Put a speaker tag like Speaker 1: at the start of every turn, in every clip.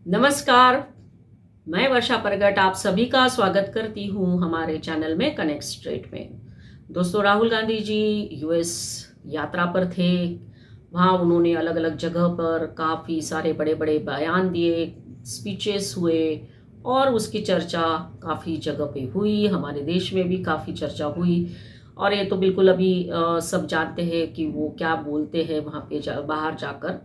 Speaker 1: नमस्कार। मैं वर्षा परगट आप सभी का स्वागत करती हूँ हमारे चैनल में कनेक्ट स्ट्रेट में। दोस्तों, राहुल गांधी जी यूएस यात्रा पर थे। वहाँ उन्होंने अलग अलग जगह पर काफ़ी सारे बड़े बड़े बयान दिए, स्पीचेस हुए और उसकी चर्चा काफ़ी जगह पे हुई। हमारे देश में भी काफ़ी चर्चा हुई और ये तो बिल्कुल अभी सब जानते हैं कि वो क्या बोलते हैं वहाँ पे बाहर जाकर।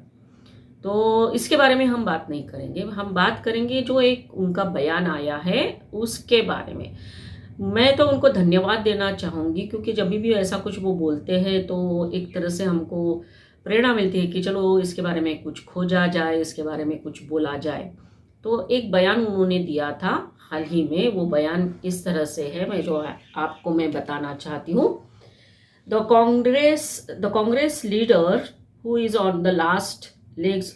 Speaker 1: तो इसके बारे में हम बात नहीं करेंगे, हम बात करेंगे जो एक उनका बयान आया है उसके बारे में। मैं तो उनको धन्यवाद देना चाहूँगी क्योंकि जब भी ऐसा कुछ वो बोलते हैं तो एक तरह से हमको प्रेरणा मिलती है कि चलो इसके बारे में कुछ खोजा जाए, इसके बारे में कुछ बोला जाए। तो एक बयान उन्होंने दिया था हाल ही में, वो बयान इस तरह से है, मैं जो आपको मैं बताना चाहती हूँ। The Congress leader who is on the last legs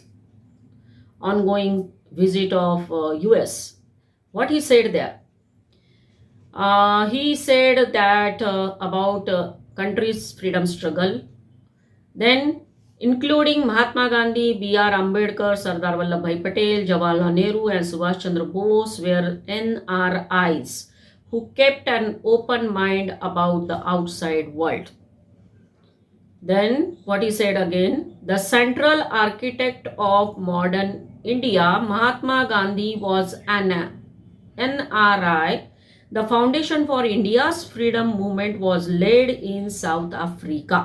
Speaker 1: ongoing visit of US. What he said there? He said that about country's freedom struggle, then including Mahatma Gandhi, B.R. Ambedkar, Sardar Vallabhbhai Patel, Jawaharlal Nehru and Subhash Chandra Bose were NRIs who kept an open mind about the outside world. Then what he said again, the central architect of modern India, Mahatma Gandhi, was an NRI. The foundation for India's freedom movement was laid in South Africa.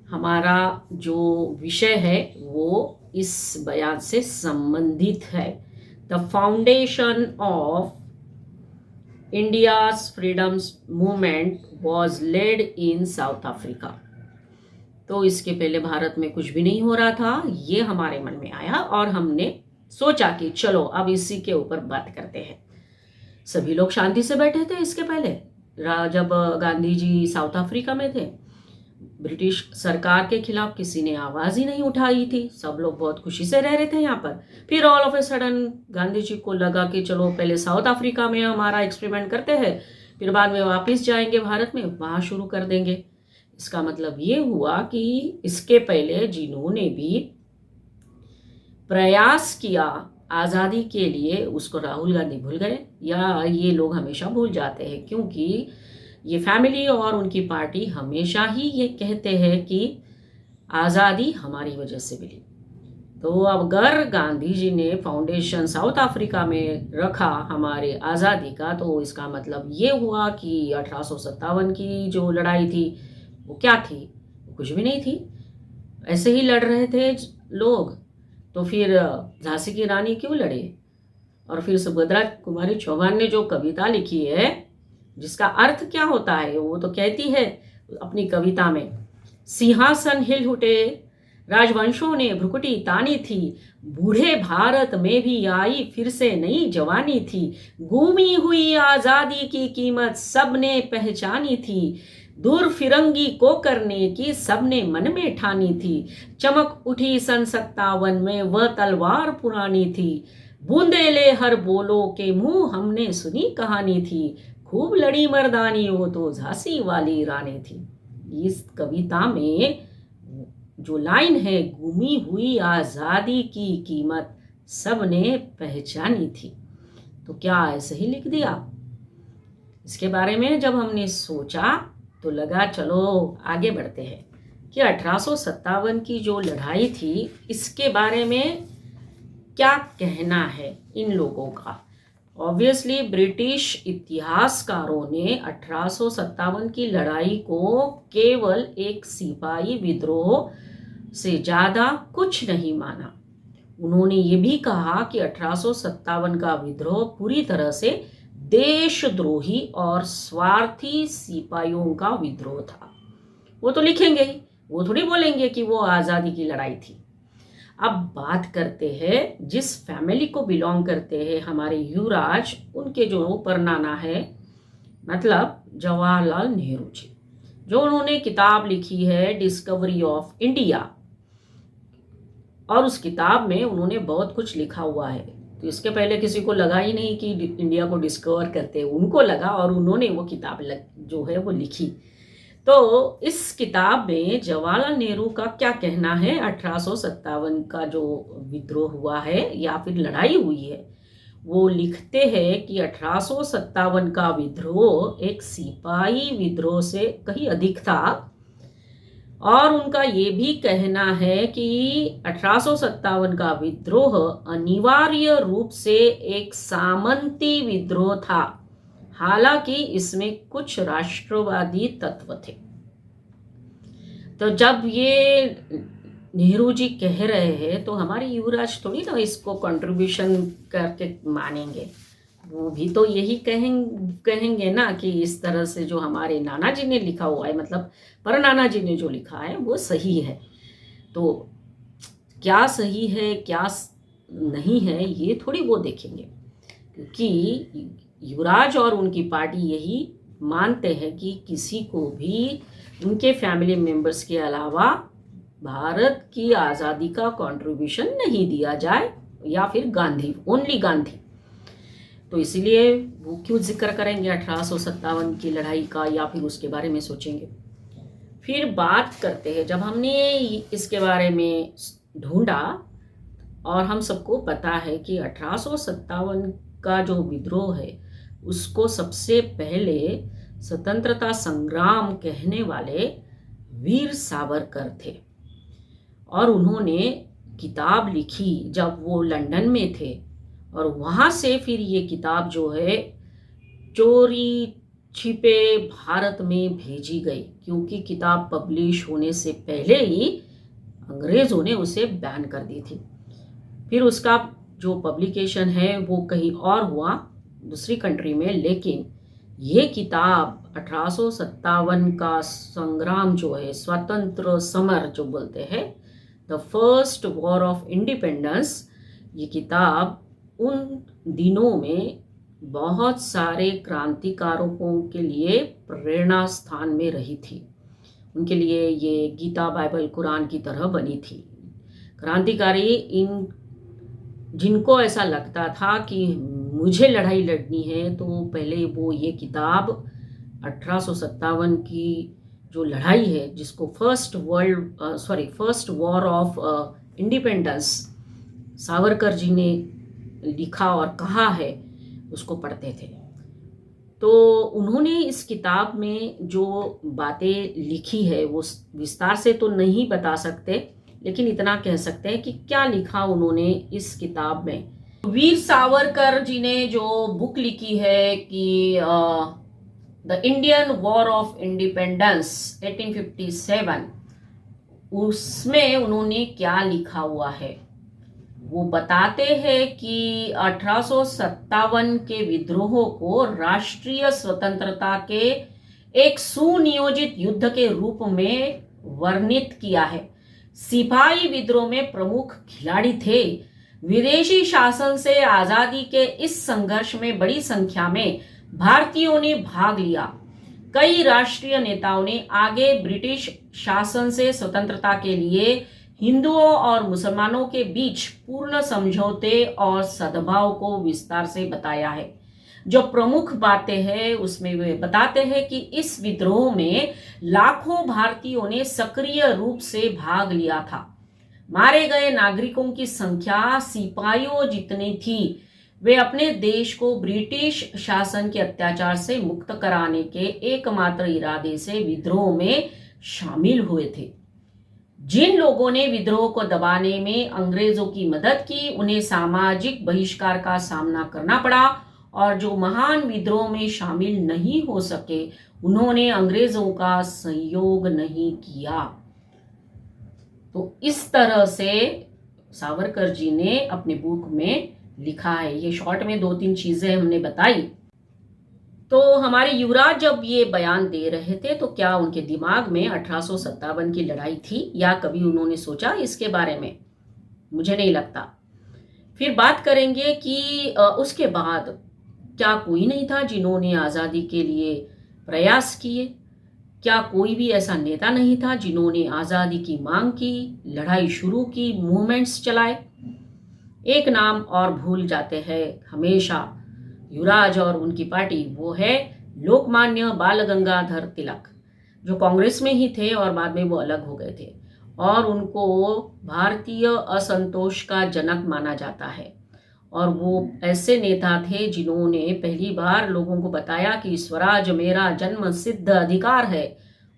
Speaker 1: हमारा जो विषय है वो इस बयान से संबंधित है। The foundation of India's freedom movement was laid in South Africa. तो इसके पहले भारत में कुछ भी नहीं हो रहा था, ये हमारे मन में आया और हमने सोचा कि चलो अब इसी के ऊपर बात करते हैं। सभी लोग शांति से बैठे थे इसके पहले जब गांधी जी साउथ अफ्रीका में थे। ब्रिटिश सरकार के खिलाफ किसी ने आवाज ही नहीं उठाई थी, सब लोग बहुत खुशी से रह रहे थे यहाँ पर। फिर all of a sudden Gandhi ji को लगा कि चलो पहले साउथ अफ्रीका में हमारा एक्सपेरिमेंट करते हैं, फिर बाद में वापस जाएंगे भारत में, वहां शुरू कर देंगे। इसका मतलब ये हुआ कि इसके पहले जिन्होंने भी प्रयास किया आज़ादी के लिए उसको राहुल गांधी भूल गए, या ये लोग हमेशा भूल जाते हैं, क्योंकि ये फैमिली और उनकी पार्टी हमेशा ही ये कहते हैं कि आज़ादी हमारी वजह से मिली। तो अगर गांधी जी ने फाउंडेशन साउथ अफ्रीका में रखा हमारे आज़ादी का, तो इसका मतलब ये हुआ कि 1857 की जो लड़ाई थी वो क्या थी? कुछ भी नहीं थी, ऐसे ही लड़ रहे थे लोग। तो फिर झांसी की रानी क्यों लड़े? और फिर सुभद्रा कुमारी चौहान ने जो कविता लिखी है जिसका अर्थ क्या होता है, वो तो कहती है अपनी कविता में, सिंहासन हिल उठे राजवंशों ने भ्रुकुटी तानी थी, बूढ़े भारत में भी आई फिर से नई जवानी थी, गुमी हुई आजादी की कीमत सबने पहचानी थी, दूर फिरंगी को करने की सबने मन में ठानी थी, चमक उठी सन 57 में वह तलवार पुरानी थी, बूंदेले हर बोलो के मुंह हमने सुनी कहानी थी, खूब लड़ी मर्दानी वो तो झांसी वाली रानी थी। इस कविता में जो लाइन है, गुमी हुई आजादी की कीमत सबने पहचानी थी, तो क्या ऐसे ही लिख दिया? इसके बारे में जब हमने सोचा तो लगा चलो आगे बढ़ते हैं कि 1857 की जो लड़ाई थी इसके बारे में क्या कहना है इन लोगों का। ऑब्वियसली ब्रिटिश इतिहासकारों ने 1857 की लड़ाई को केवल एक सिपाही विद्रोह से ज़्यादा कुछ नहीं माना। उन्होंने ये भी कहा कि 1857 का विद्रोह पूरी तरह से देशद्रोही और स्वार्थी सिपाहियों का विद्रोह था। वो तो लिखेंगे ही, वो थोड़ी बोलेंगे कि वो आज़ादी की लड़ाई थी। अब बात करते हैं जिस फैमिली को बिलोंग करते हैं हमारे युवराज, उनके जो परनाना है, मतलब जवाहरलाल नेहरू जी, जो उन्होंने किताब लिखी है डिस्कवरी ऑफ इंडिया, और उस किताब में उन्होंने बहुत कुछ लिखा हुआ है। तो इसके पहले किसी को लगा ही नहीं कि इंडिया को डिस्कवर करते, उनको लगा और उन्होंने वो किताब जो है वो लिखी। तो इस किताब में जवाहरलाल नेहरू का क्या कहना है 1857 का जो विद्रोह हुआ है या फिर लड़ाई हुई है। वो लिखते हैं कि 1857 का विद्रोह एक सिपाही विद्रोह से कहीं अधिक था और उनका ये भी कहना है कि 1857 का विद्रोह अनिवार्य रूप से एक सामंती विद्रोह था, हालांकि इसमें कुछ राष्ट्रवादी तत्व थे। तो जब ये नेहरू जी कह रहे हैं तो हमारे युवराज थोड़ी ना इसको कंट्रीब्यूशन करके मानेंगे, वो भी तो यही कहेंगे ना कि इस तरह से जो हमारे नाना जी ने लिखा हुआ है, मतलब पर नाना जी ने जो लिखा है वो सही है। तो क्या सही है क्या नहीं है ये थोड़ी वो देखेंगे, क्योंकि युवराज और उनकी पार्टी यही मानते हैं कि किसी को भी उनके फैमिली मेंबर्स के अलावा भारत की आज़ादी का कंट्रीब्यूशन नहीं दिया जाए, या फिर गांधी, ओनली गांधी। तो इसीलिए वो क्यों जिक्र करेंगे 1857 की लड़ाई का या फिर उसके बारे में सोचेंगे। फिर बात करते हैं, जब हमने इसके बारे में ढूंढा और हम सबको पता है कि 1857 का जो विद्रोह है उसको सबसे पहले स्वतंत्रता संग्राम कहने वाले वीर सावरकर थे, और उन्होंने किताब लिखी जब वो लंदन में थे, और वहाँ से फिर ये किताब जो है चोरी छिपे भारत में भेजी गई, क्योंकि किताब पब्लिश होने से पहले ही अंग्रेज़ों ने उसे बैन कर दी थी। फिर उसका जो पब्लिकेशन है वो कहीं और हुआ, दूसरी कंट्री में, लेकिन ये किताब 1857 का संग्राम जो है, स्वतंत्र समर जो बोलते हैं, the first war of independence, ये किताब उन दिनों में बहुत सारे क्रांतिकारों के लिए प्रेरणा स्थान में रही थी। उनके लिए ये गीता, बाइबल, कुरान की तरह बनी थी। क्रांतिकारी इन जिनको ऐसा लगता था कि मुझे लड़ाई लड़नी है, तो पहले वो ये किताब 1857 की जो लड़ाई है, जिसको first war of independence Savarkar ji ने लिखा और कहा है, उसको पढ़ते थे। तो उन्होंने इस किताब में जो बातें लिखी है वो विस्तार से तो नहीं बता सकते, लेकिन इतना कह सकते हैं कि क्या लिखा उन्होंने इस किताब में। वीर सावरकर जी ने जो बुक लिखी है कि the Indian war of independence 1857, उसमें उन्होंने क्या लिखा हुआ है वो बताते हैं कि 1857 के विद्रोह को राष्ट्रीय स्वतंत्रता के एक सुनियोजित युद्ध के रूप में वर्णित किया है। सिपाही विद्रोह में प्रमुख खिलाड़ी थे। विदेशी शासन से आजादी के इस संघर्ष में बड़ी संख्या में भारतीयों ने भाग लिया। कई राष्ट्रीय नेताओं ने आगे ब्रिटिश शासन से स्वतंत्रता के लिए हिंदुओं और मुसलमानों के बीच पूर्ण समझौते और सद्भाव को विस्तार से बताया है। जो प्रमुख बातें हैं उसमें वे बताते हैं कि इस विद्रोह में लाखों भारतीयों ने सक्रिय रूप से भाग लिया था। मारे गए नागरिकों की संख्या सिपाहियों जितनी थी। वे अपने देश को ब्रिटिश शासन के अत्याचार से मुक्त कराने के एकमात्र इरादे से विद्रोह में शामिल हुए थे। जिन लोगों ने विद्रोह को दबाने में अंग्रेजों की मदद की, उन्हें सामाजिक बहिष्कार का सामना करना पड़ा, और जो महान विद्रोह में शामिल नहीं हो सके, उन्होंने अंग्रेजों का सहयोग नहीं किया। तो इस तरह से सावरकर जी ने अपने बुक में लिखा है। ये शॉर्ट में 2-3 चीजें हमने बताई। तो हमारे युवराज जब ये बयान दे रहे थे तो क्या उनके दिमाग में 1857 की लड़ाई थी, या कभी उन्होंने सोचा इसके बारे में? मुझे नहीं लगता। फिर बात करेंगे कि उसके बाद क्या कोई नहीं था जिन्होंने आज़ादी के लिए प्रयास किए? क्या कोई भी ऐसा नेता नहीं था जिन्होंने आज़ादी की मांग की, लड़ाई शुरू की, मूवमेंट्स चलाए? एक नाम और भूल जाते हैं हमेशा युवराज और उनकी पार्टी, वो है लोकमान्य बाल गंगाधर तिलक। जो कांग्रेस में ही थे और बाद में वो अलग हो गए थे, और उनको भारतीय असंतोष का जनक माना जाता है। और वो ऐसे नेता थे जिन्होंने पहली बार लोगों को बताया कि स्वराज मेरा जन्म सिद्ध अधिकार है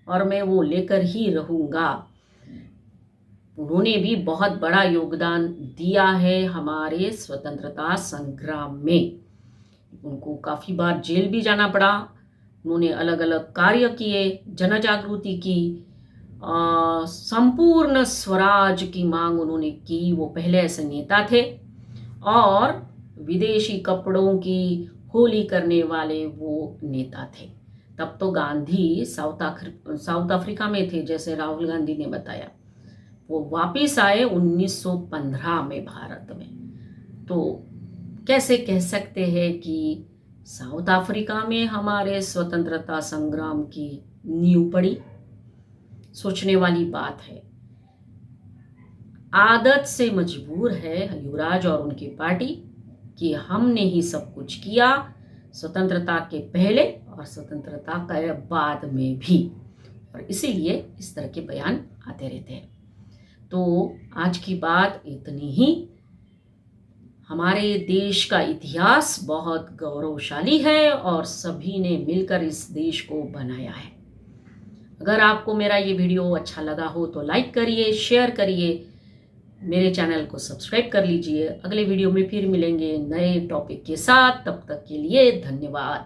Speaker 1: और मैं वो लेकर ही रहूँगा। उन्होंने भी बहुत बड़ा योगदान दिया है हमारे स्वतंत्रता संग्राम में। उनको काफ़ी बार जेल भी जाना पड़ा। उन्होंने अलग अलग कार्य किए, जन जागृति की, संपूर्ण स्वराज की मांग उन्होंने की। वो पहले ऐसे नेता थे। और विदेशी कपड़ों की होली करने वाले वो नेता थे। तब तो गांधी साउथ अफ्रीका में थे, जैसे राहुल गांधी ने बताया। वो वापिस आए 1915 में भारत में। तो कैसे कह सकते हैं कि साउथ अफ्रीका में हमारे स्वतंत्रता संग्राम की नींव पड़ी? सोचने वाली बात है। आदत से मजबूर है युवराज और उनकी पार्टी कि हमने ही सब कुछ किया, स्वतंत्रता के पहले और स्वतंत्रता के बाद में भी, और इसीलिए इस तरह के बयान आते रहते हैं। तो आज की बात इतनी ही। हमारे देश का इतिहास बहुत गौरवशाली है और सभी ने मिलकर इस देश को बनाया है। अगर आपको मेरा ये वीडियो अच्छा लगा हो तो लाइक करिए, शेयर करिए, मेरे चैनल को सब्सक्राइब कर लीजिए। अगले वीडियो में फिर मिलेंगे नए टॉपिक के साथ। तब तक के लिए धन्यवाद।